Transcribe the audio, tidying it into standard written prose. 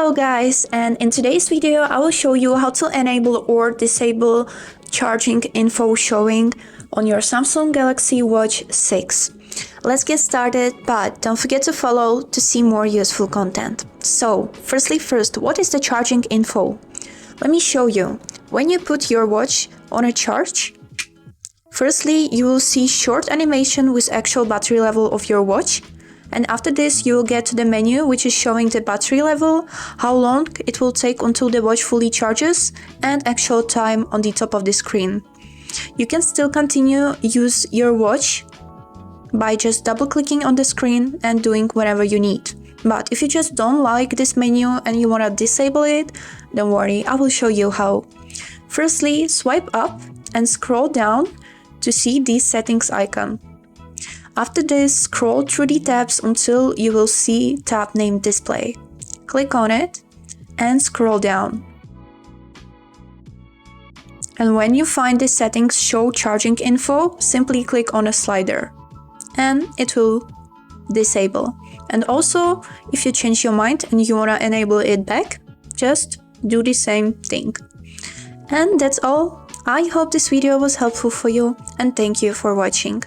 Hello guys, and in today's video I will show you how to enable or disable charging info showing on your Samsung Galaxy Watch 6. Let's get started, but don't forget to follow to see more useful content. So, first, what is the charging info? Let me show you. When you put your watch on a charge, firstly you will see short animation with actual battery level of your watch. And after this, you will get to the menu which is showing the battery level, how long it will take until the watch fully charges, and actual time on the top of the screen. You can still continue use your watch by just double clicking on the screen and doing whatever you need. But if you just don't like this menu and you want to disable it, don't worry, I will show you how. Firstly, swipe up and scroll down to see the settings icon. After this, scroll through the tabs until you will see tab named Display. Click on it and scroll down. And when you find the settings show charging info, simply click on a slider and it will disable. And also, if you change your mind and you want to enable it back, just do the same thing. And that's all. I hope this video was helpful for you and thank you for watching.